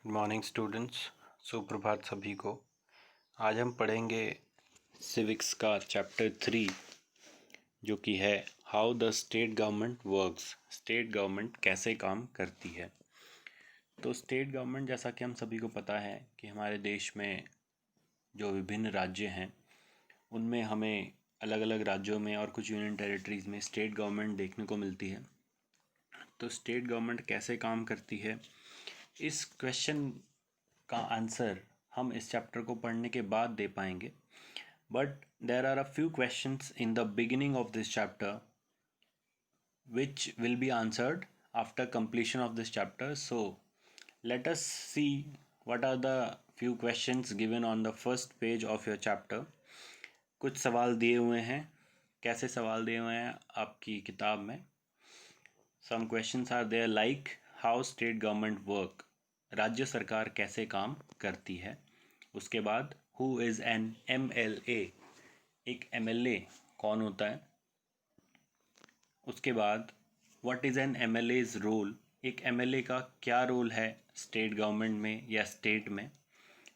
Good morning students. सुप्रभात सभी को। आज हम पढ़ेंगे सिविक्स का चैप्टर 3 जो कि है how the state government works. State government कैसे काम करती है। तो स्टेट गवर्नमेंट, जैसा कि हम सभी को पता है कि हमारे देश में जो विभिन्न राज्य हैं उनमें हमें अलग अलग राज्यों में और कुछ यूनियन टेरिटरीज़ में स्टेट गवर्नमेंट देखने को मिलती है। तो स्टेट गवर्नमेंट कैसे काम करती है, इस क्वेश्चन का आंसर हम इस चैप्टर को पढ़ने के बाद दे पाएंगे। But there are a few questions in the beginning of this chapter which will be answered after completion of this chapter. So let us see what are the few questions given on the first page of your chapter. कुछ सवाल दिए हुए हैं। कैसे सवाल दिए हुए हैं आपकी किताब में? Some questions are there like how state government work, राज्य सरकार कैसे काम करती है। उसके बाद हु इज़ एन MLA, एक MLA कौन होता है। उसके बाद what is an MLA's role, एक MLA का क्या रोल है स्टेट गवर्नमेंट में या स्टेट में।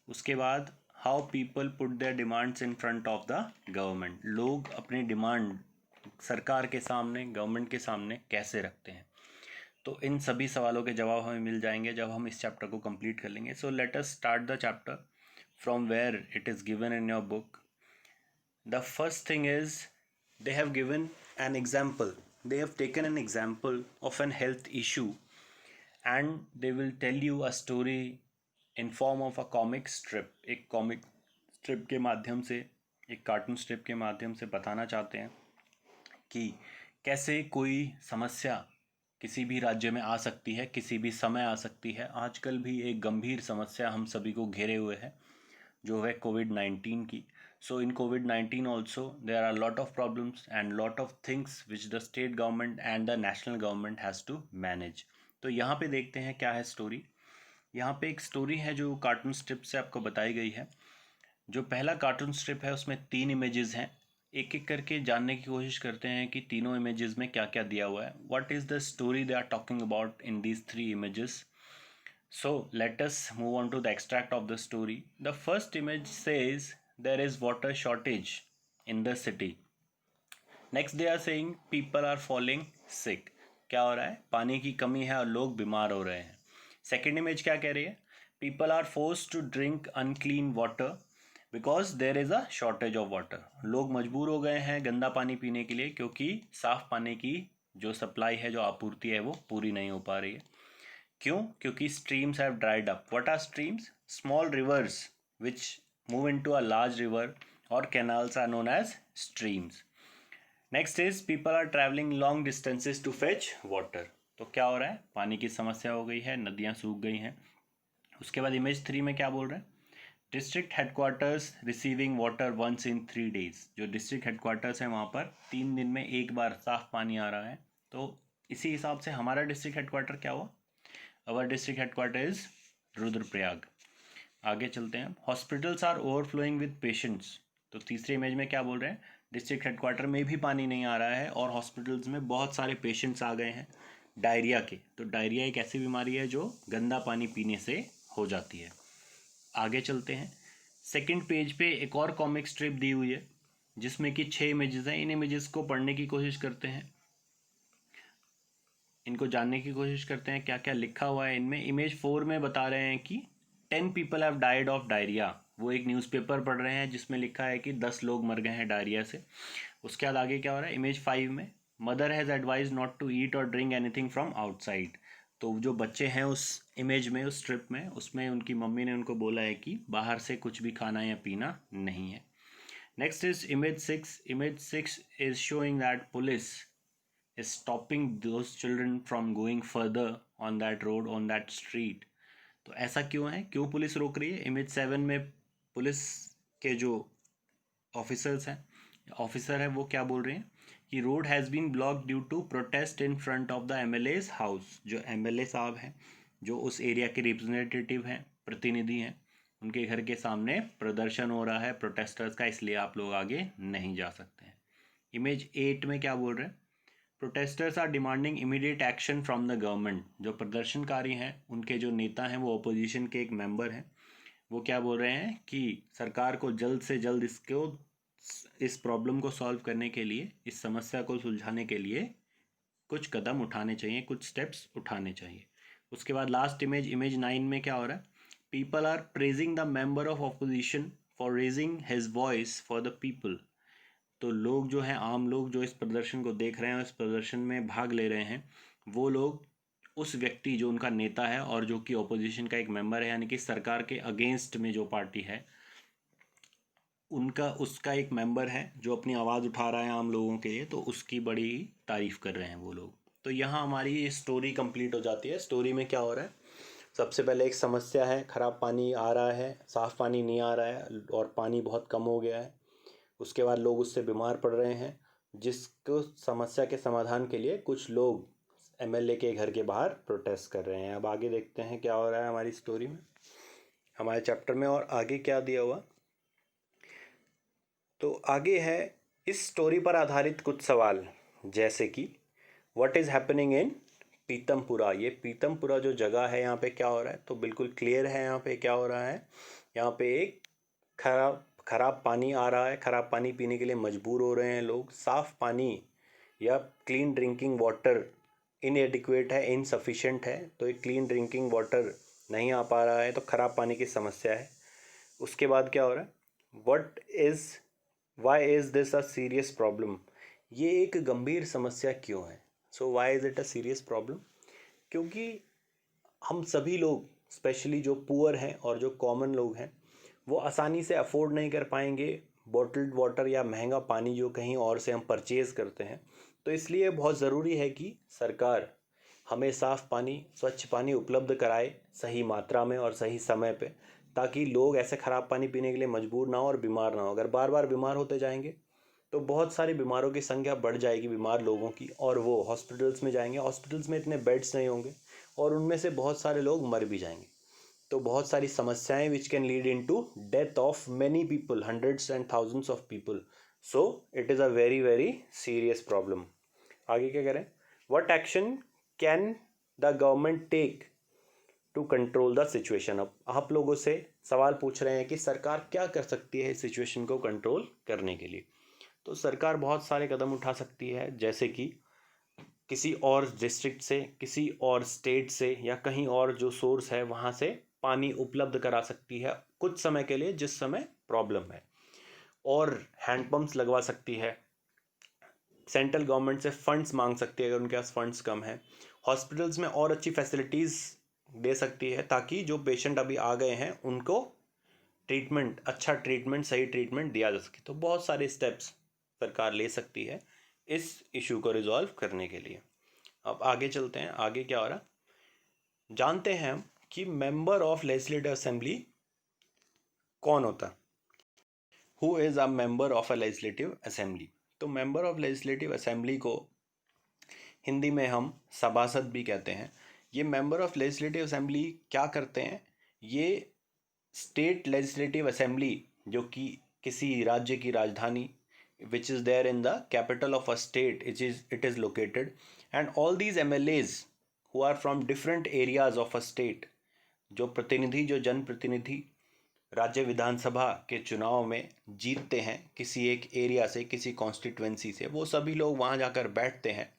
उसके बाद how people put there demands in front of the government, लोग अपनी डिमांड सरकार के सामने, गवर्नमेंट के सामने कैसे रखते हैं। तो इन सभी सवालों के जवाब हमें मिल जाएंगे जब हम इस चैप्टर को कंप्लीट कर लेंगे। So let us start the chapter from where it is given in your book. The first thing is they have given an example. They have taken an example of an health issue and they will tell you a story in form of a comic strip. एक comic strip के माध्यम से, एक cartoon strip के माध्यम से बताना चाहते हैं कि कैसे कोई समस्या किसी भी राज्य में आ सकती है, किसी भी समय आ सकती है। आजकल भी एक गंभीर समस्या हम सभी को घेरे हुए है जो है कोविड-19 की। So in COVID-19 also there are a lot of problems and lot of things which the state government and the national government has to manage. तो यहाँ पे देखते हैं क्या है स्टोरी। यहाँ पे एक स्टोरी है जो कार्टून स्ट्रिप से आपको बताई गई है। जो पहला कार्टून स्ट्रिप है उसमें 3 इमेजेस हैं। एक एक करके जानने की कोशिश करते हैं कि तीनों इमेजेस में क्या क्या दिया हुआ है। What is the story they are talking about in these 3 images? So let us move on to the extract of the story. The first image says there is water shortage in the city. Next they are saying people are falling sick. क्या हो रहा है? पानी की कमी है और लोग बीमार हो रहे हैं। Second image क्या कह रही है? People are forced to drink unclean water because there is a shortage of water. लोग मजबूर हो गए हैं गंदा पानी पीने के लिए क्योंकि साफ पानी की जो सप्लाई है, जो आपूर्ति है, वो पूरी नहीं हो पा रही है। क्यों? क्योंकि streams have dried up. What are streams? Small rivers which move into a large river or canals are known as streams. Next is people are traveling long distances to fetch water. तो क्या हो रहा है? पानी की समस्या हो गई है, नदियाँ सूख गई हैं। उसके बाद इमेज 3 में क्या बोल रहे हैं? District headquarters receiving water once in 3 days. जो डिस्ट्रिक्ट हेडक्वार्टर्स हैं वहाँ पर 3 दिन में एक बार साफ पानी आ रहा है। तो इसी हिसाब से हमारा डिस्ट्रिक्ट हेडक्वार्टर क्या हुआ? Our district headquarter is Rudraprayag. आगे चलते हैं। Hospitals are overflowing with patients. तो तीसरे इमेज में क्या बोल रहे हैं? डिस्ट्रिक्ट हेडक्वार्टर में भी पानी नहीं आ रहा है और हॉस्पिटल्स में बहुत सारे पेशेंट्स आ गए हैं डायरिया के। तो डायरिया एक ऐसी बीमारी है जो गंदा पानी पीने से हो जाती है। आगे चलते हैं। सेकंड पेज पे एक और कॉमिक स्ट्रिप दी हुई है जिसमें कि 6 इमेजेस हैं। इन इमेजेस को पढ़ने की कोशिश करते हैं, इनको जानने की कोशिश करते हैं क्या क्या लिखा हुआ है इनमें। इमेज 4 में बता रहे हैं कि 10 people have died of diarrhoea. वो एक न्यूज़पेपर पढ़ रहे हैं जिसमें लिखा है कि 10 लोग मर गए हैं डायरिया से। उसके बाद आगे क्या हो रहा है? इमेज 5 में mother has advise not to eat और ड्रिंक एनीथिंग फ्रॉम आउटसाइड। तो जो बच्चे हैं उस इमेज में, उस स्ट्रिप में, उसमें उनकी मम्मी ने उनको बोला है कि बाहर से कुछ भी खाना या पीना नहीं है। Next is image 6. Image 6 is showing that police is stopping those children from going further on that road, on that street. तो ऐसा क्यों है? क्यों पुलिस रोक रही है? इमेज 7 में पुलिस के जो ऑफिसर्स हैं, ऑफिसर है, वो क्या बोल रहे हैं कि road has been block due to protest in front of the MLA's house. जो MLA साहब हैं, जो उस एरिया के रिप्रेजेंटेटिव हैं, प्रतिनिधि हैं, उनके घर के सामने प्रदर्शन हो रहा है प्रोटेस्टर्स का, इसलिए आप लोग आगे नहीं जा सकते हैं। इमेज 8 में क्या बोल रहे हैं? Protesters are demanding immediate action from the government. जो प्रदर्शनकारी हैं उनके जो नेता हैं वो अपोजिशन के एक मेंबर हैं, वो क्या बोल रहे हैं कि सरकार को जल्द से जल्द इस प्रॉब्लम को सॉल्व करने के लिए, इस समस्या को सुलझाने के लिए कुछ कदम उठाने चाहिए, कुछ स्टेप्स उठाने चाहिए। उसके बाद लास्ट इमेज 9 में क्या हो रहा है, people are praising the member of opposition for raising his voice for the people. तो लोग जो हैं, आम लोग जो इस प्रदर्शन को देख रहे हैं, इस प्रदर्शन में भाग ले रहे हैं, वो लोग उस व्यक्ति जो उनका नेता है और जो कि ऑपोजिशन का एक मेंबर है, यानी कि सरकार के अगेंस्ट में जो पार्टी है उनका, उसका एक मेंबर है जो अपनी आवाज़ उठा रहा है आम लोगों के लिए, तो उसकी बड़ी तारीफ कर रहे हैं वो लोग। तो यहाँ हमारी ये स्टोरी कंप्लीट हो जाती है। स्टोरी में क्या हो रहा है, सबसे पहले एक समस्या है, ख़राब पानी आ रहा है, साफ़ पानी नहीं आ रहा है और पानी बहुत कम हो गया है। उसके बाद लोग उससे बीमार पड़ रहे हैं, जिसको समस्या के समाधान के लिए कुछ लोग एमएलए के घर के बाहर प्रोटेस्ट कर रहे हैं। अब आगे देखते हैं क्या हो रहा है हमारी स्टोरी में, हमारे चैप्टर में, और आगे क्या दिया हुआ। तो आगे है इस स्टोरी पर आधारित कुछ सवाल, जैसे कि what is happening in Pitampura. ये पीतमपुरा जो जगह है, यहाँ पे क्या हो रहा है, तो बिल्कुल क्लियर है यहाँ पे क्या हो रहा है। यहाँ पे एक खराब पानी आ रहा है, खराब पानी पीने के लिए मजबूर हो रहे हैं लोग। साफ़ पानी या क्लीन ड्रिंकिंग वाटर इनएडिक्वेट है, इनसफिशेंट है, तो एक क्लीन ड्रिंकिंग वाटर नहीं आ पा रहा है, तो ख़राब पानी की समस्या है। उसके बाद क्या हो रहा है, why is this a serious problem. ये एक गंभीर समस्या क्यों है। So why is it a serious problem, क्योंकि हम सभी लोग, स्पेशली जो पुअर हैं और जो कॉमन लोग हैं, वो आसानी से अफोर्ड नहीं कर पाएंगे बॉटल्ड वाटर या महंगा पानी जो कहीं और से हम परचेज़ करते हैं। तो इसलिए बहुत ज़रूरी है कि सरकार हमें साफ़ पानी, स्वच्छ पानी उपलब्ध कराए सही मात्रा में और सही समय पे, ताकि लोग ऐसे ख़राब पानी पीने के लिए मजबूर ना हो और बीमार ना हो। अगर बार बार बीमार होते जाएंगे तो बहुत सारी बीमारों की संख्या बढ़ जाएगी, बीमार लोगों की, और वो हॉस्पिटल्स में जाएंगे। हॉस्पिटल्स में इतने बेड्स नहीं होंगे और उनमें से बहुत सारे लोग मर भी जाएंगे। तो बहुत सारी समस्याएं which can lead in to death of many people, hundreds and thousands of people. So it is a very very serious problem. आगे क्या करें, what action can the government take to control the situation. अब आप लोगों से सवाल पूछ रहे हैं कि सरकार क्या कर सकती है इस सिचुएशन को कंट्रोल करने के लिए। तो सरकार बहुत सारे कदम उठा सकती है, जैसे कि किसी और डिस्ट्रिक्ट से, किसी और स्टेट से या कहीं और जो सोर्स है वहाँ से पानी उपलब्ध करा सकती है कुछ समय के लिए जिस समय प्रॉब्लम है, और हैंडपम्प्स लगवा सकती है। सेंट्रल गवर्नमेंट से फंड्स मांग सकती है अगर उनके पास फंड्स कम है। हॉस्पिटल्स में और अच्छी फैसिलिटीज़ दे सकती है ताकि जो पेशेंट अभी आ गए हैं उनको ट्रीटमेंट, अच्छा ट्रीटमेंट, सही ट्रीटमेंट दिया जा सके। तो बहुत सारे स्टेप्स सरकार ले सकती है इस इशू को रिजॉल्व करने के लिए। अब आगे चलते हैं, आगे क्या हो रहा है जानते हैं हम कि मेंबर ऑफ लेजिस्लेटिव असेंबली कौन होता है। Who is a member of a legislative assembly. तो मेंबर ऑफ लेजिस्लेटिव असेंबली को हिंदी में हम सभासद भी कहते हैं। ये मेंबर ऑफ लेजिस्लेटिव असेंबली क्या करते हैं, ये स्टेट लेजिस्लेटिव असेंबली जो कि किसी राज्य की राजधानी which is there in the capital of a state, it is located, and all these MLAs who are from different areas of a state, जो प्रतिनिधि, जो जनप्रतिनिधि राज्य विधानसभा के चुनाव में जीतते हैं किसी एक एरिया से, किसी कॉन्स्टिट्यूएंसी से, वो सभी लोग वहाँ जाकर बैठते हैं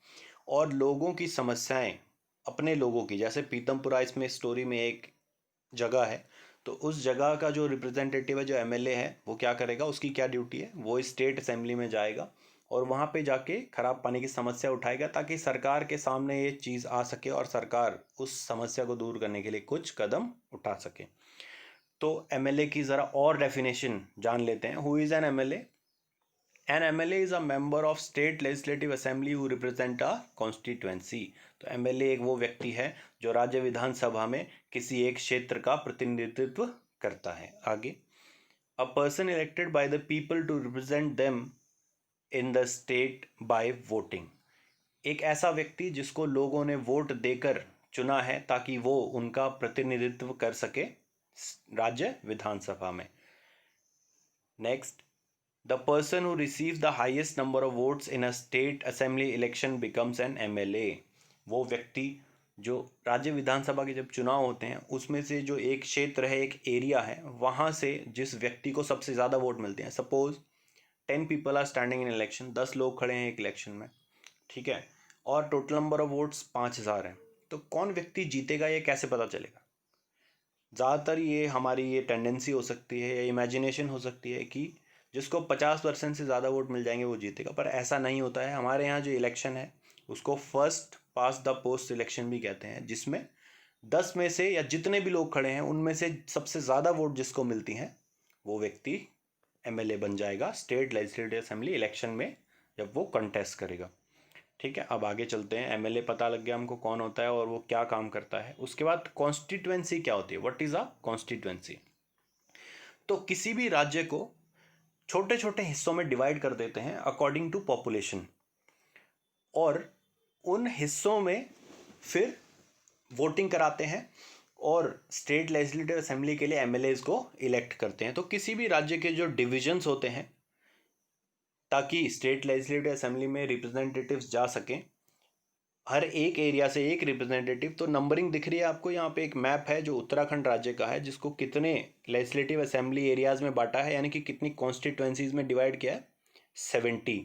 और लोगों की समस्याएं, अपने लोगों की, जैसे पीतमपुरा इसमें स्टोरी में एक जगह है, तो उस जगह का जो रिप्रेजेंटेटिव है, जो एमएलए है, वो क्या करेगा, उसकी क्या ड्यूटी है, वो स्टेट असेंबली में जाएगा और वहाँ पे जाके खराब पानी की समस्या उठाएगा ताकि सरकार के सामने ये चीज़ आ सके और सरकार उस समस्या को दूर करने के लिए कुछ कदम उठा सके। तो एमएलए की ज़रा और डेफिनेशन जान लेते हैं। Who is N MLA? N MLA is a member of state legislative assembly who represent a constituency. तो एमएलए एक वो व्यक्ति है जो राज्य विधानसभा में किसी एक क्षेत्र का प्रतिनिधित्व करता है। आगे, a person elected by the people to represent them in the state by voting. एक ऐसा व्यक्ति जिसको लोगों ने वोट देकर चुना है ताकि वो उनका प्रतिनिधित्व कर सके राज्य विधानसभा में। Next, the person who receive the highest number of votes in a state assembly election becomes N MLA। वो व्यक्ति जो राज्य विधानसभा के जब चुनाव होते हैं उसमें से जो एक क्षेत्र है, एक एरिया है, वहाँ से जिस व्यक्ति को सबसे ज़्यादा वोट मिलते हैं, suppose 10 people are standing in election, 10 लोग खड़े हैं एक इलेक्शन में, ठीक है, और टोटल नंबर ऑफ वोट्स 5000 है, तो कौन व्यक्ति जीतेगा ये कैसे पता चलेगा? ज़्यादातर ये हमारी ये टेंडेंसी हो सकती है या इमेजिनेशन हो सकती है कि जिसको 50% से ज़्यादा वोट मिल जाएंगे वो जीतेगा, पर ऐसा नहीं होता है। हमारे यहाँ जो इलेक्शन है उसको first pass the post election भी कहते हैं, जिसमें 10 में से या जितने भी लोग खड़े हैं उनमें से सबसे ज़्यादा वोट जिसको मिलती हैं वो व्यक्ति MLA बन जाएगा स्टेट लेजिस्लेटिव असेंबली इलेक्शन में जब वो कंटेस्ट करेगा। ठीक है, अब आगे चलते हैं। MLA पता लग गया हमको कौन होता है और वो क्या काम करता है। उसके बाद कॉन्स्टिट्यूएंसी क्या होती है, व्हाट इज अ कॉन्स्टिट्यूएंसी? तो किसी भी राज्य को छोटे छोटे हिस्सों में डिवाइड कर देते हैं अकॉर्डिंग टू पॉपुलेशन, और उन हिस्सों में फिर वोटिंग कराते हैं और स्टेट लेजिस्लेटिव असेंबली के लिए MLAs को इलेक्ट करते हैं। तो किसी भी राज्य के जो डिविजन्स होते हैं ताकि स्टेट लेजिस्लेटिव असेंबली में रिप्रेजेंटेटिव्स जा सकें, हर एक एरिया से एक रिप्रेजेंटेटिव। तो नंबरिंग दिख रही है आपको यहाँ पे, एक मैप है जो उत्तराखंड राज्य का है, जिसको कितने लेजिस्लेटिव असेंबली एरियाज में बांटा है, यानी कि कितनी कॉन्स्टिट्यूएंसीज में डिवाइड किया है, 70।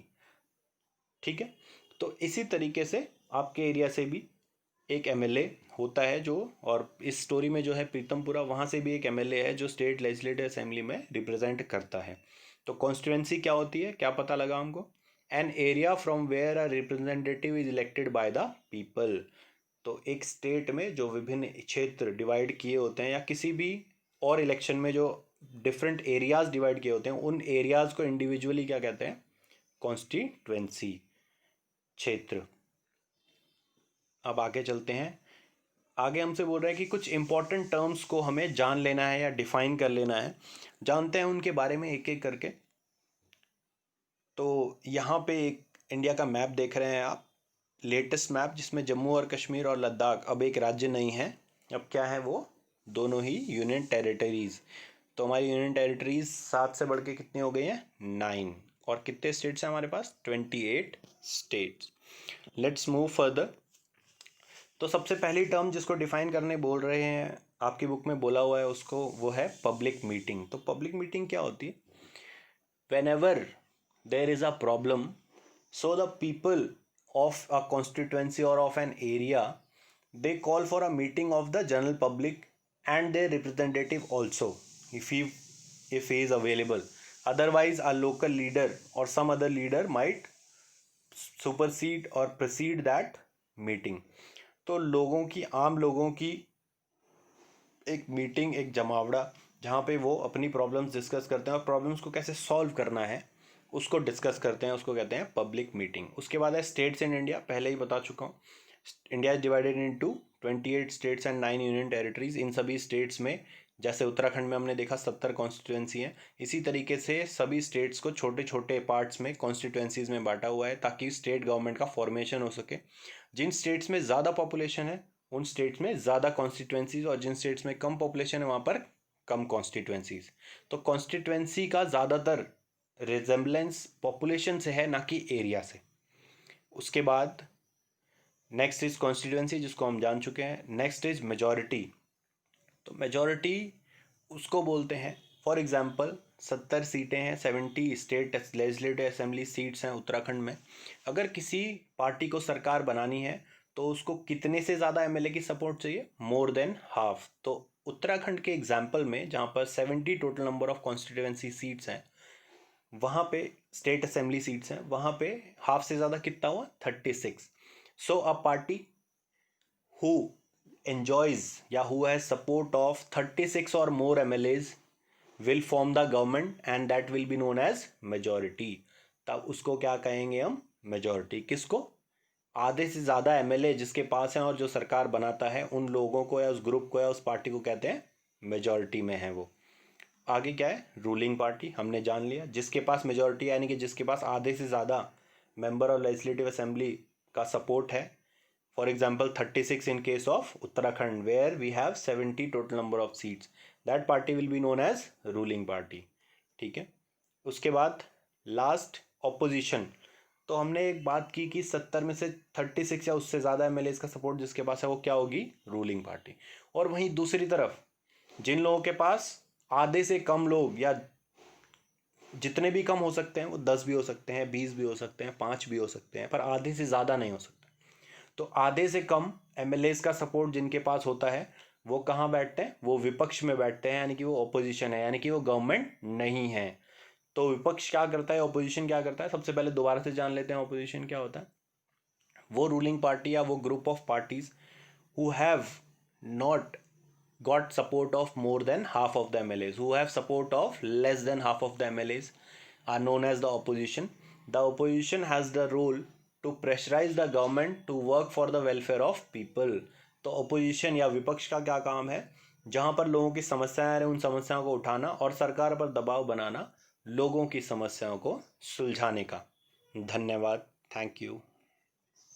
ठीक है, तो इसी तरीके से आपके एरिया से भी एक MLA होता है जो, और इस स्टोरी में जो है प्रीतमपुरा, वहाँ से भी एक MLA है जो स्टेट लेजिस्लेटिव असेंबली में रिप्रेजेंट करता है। तो कॉन्स्टिट्यूएंसी क्या होती है, क्या पता लगा हमको? An area from where a representative is elected by the people. तो एक स्टेट में जो विभिन्न क्षेत्र डिवाइड किए होते हैं या किसी भी और इलेक्शन में जो डिफरेंट एरियाज डिवाइड किए होते हैं, उन एरियाज को इंडिविजुअली क्या कहते हैं, कॉन्स्टिट्यूएंसी, क्षेत्र। अब आगे चलते हैं। आगे हमसे बोल रहा है कि कुछ इंपॉर्टेंट टर्म्स को हमें जान लेना है या डिफाइन कर लेना है। जानते हैं उनके बारे में एक एक करके। तो यहाँ पे एक इंडिया का मैप देख रहे हैं आप, लेटेस्ट मैप, जिसमें जम्मू और कश्मीर और लद्दाख अब एक राज्य नहीं है, अब क्या है वो दोनों ही यूनियन टेरिटरीज। तो हमारी यूनियन टेरिटरीज 7 से बढ़ के कितनी हो गई हैं, 9। और कितने स्टेट्स हैं हमारे पास, 28 स्टेट्स। Let's move further. तो सबसे पहली टर्म जिसको डिफाइन करने बोल रहे हैं, आपकी बुक में बोला हुआ है उसको, वो है पब्लिक मीटिंग। तो पब्लिक मीटिंग क्या होती है? whenever there is a problem, so the people of a constituency or of an area, they call for a meeting of the general public and their representative also, if he is available. Otherwise a local leader or some other leader might supersede or precede that meeting. तो लोगों की, आम लोगों की एक meeting, एक जमावड़ा, जहाँ पे वो अपनी प्रॉब्लम्स डिस्कस करते हैं और प्रॉब्लम्स को कैसे सॉल्व करना है उसको डिस्कस करते हैं, उसको कहते हैं पब्लिक मीटिंग। उसके बाद है स्टेट्स इन इंडिया, पहले ही बता चुका हूँ। India is divided into 28 states and 9 union territories. इन सभी स्टेट्स में, जैसे उत्तराखंड में हमने देखा 70 कॉन्स्टिट्यूएंसी हैं, इसी तरीके से सभी स्टेट्स को छोटे छोटे पार्ट्स में, कॉन्स्टिट्यूएंसीज में बांटा हुआ है ताकि स्टेट गवर्नमेंट का फॉर्मेशन हो सके। जिन स्टेट्स में ज़्यादा पॉपुलेशन है उन स्टेट्स में ज़्यादा कॉन्स्टिट्यूएंसीज, और जिन स्टेट्स में कम पॉपुलेशन है वहाँ पर कम कॉन्स्टिट्यूएंसीज। तो कॉन्स्टिट्यूएंसी का ज़्यादातर रिजेम्बलेंस पॉपुलेशन से है, ना कि एरिया से। उसके बाद नेक्स्ट इज कॉन्स्टिट्यूएंसी, जिसको हम जान चुके हैं। Next is majority. तो मेजॉरिटी उसको बोलते हैं, फॉर एग्जांपल 70 सीटें हैं, 70 स्टेट लेजिस्लेटिव असेंबली सीट्स हैं उत्तराखंड में। अगर किसी पार्टी को सरकार बनानी है तो उसको कितने से ज़्यादा MLA की सपोर्ट चाहिए, मोर देन हाफ। तो उत्तराखंड के एग्जाम्पल में जहाँ पर 70 total number of constituency seats हैं, वहाँ पे स्टेट असेंबली सीट्स हैं, वहाँ पे हाफ से ज़्यादा कितना हुआ, 36। सो अ पार्टी हु enjoys या who has support of 36 or more MLAs will form the government and that will be known as majority। तब उसको क्या कहेंगे हम, मेजॉरिटी। किसको, आधे से ज़्यादा MLA जिसके पास हैं और जो सरकार बनाता है, उन लोगों को या उस ग्रुप को या उस पार्टी को कहते हैं मेजॉरिटी में है वो। आगे क्या है, रूलिंग पार्टी, हमने जान लिया। जिसके पास मेजॉरिटी यानी कि जिसके पास आधे से ज़्यादा मेंबर ऑफ लेजिस्लेटिव असेंबली का सपोर्ट है। For example, 36 in case of Uttarakhand, where we have 70 total number of seats. That party will be known as ruling party. ठीक है। उसके बाद लास्ट ऑपोजिशन। तो हमने एक बात की कि 70 में से 36 या उससे ज़्यादा एमएलए का सपोर्ट जिसके पास है वो क्या होगी, रूलिंग पार्टी। और वहीं दूसरी तरफ जिन लोगों के पास आधे से कम लोग या जितने भी कम हो सकते हैं, वो 10 भी हो सकते हैं, 20 भी हो सकते हैं, 5 भी हो सकते हैं, पर आधे से ज़्यादा नहीं हो सकते। तो आधे से कम एमएलए का सपोर्ट जिनके पास होता है वो कहाँ बैठते हैं, वो विपक्ष में बैठते हैं, यानी कि वो ऑपोजिशन है, यानी कि वो गवर्नमेंट नहीं है। तो विपक्ष क्या करता है, ऑपोजिशन क्या करता है, सबसे पहले दोबारा से जान लेते हैं ऑपोजिशन क्या होता है। वो रूलिंग पार्टी या वो group of parties who have not got support of more than half of the MLAs, who have support of less than half of the MLAs are known as the opposition. The opposition has the role to pressurize the government to work for the welfare of people. तो opposition या विपक्ष का क्या काम है, जहाँ पर लोगों की समस्याएं आ रही उन समस्याओं को उठाना और सरकार पर दबाव बनाना लोगों की समस्याओं को सुलझाने का। धन्यवाद, थैंक यू।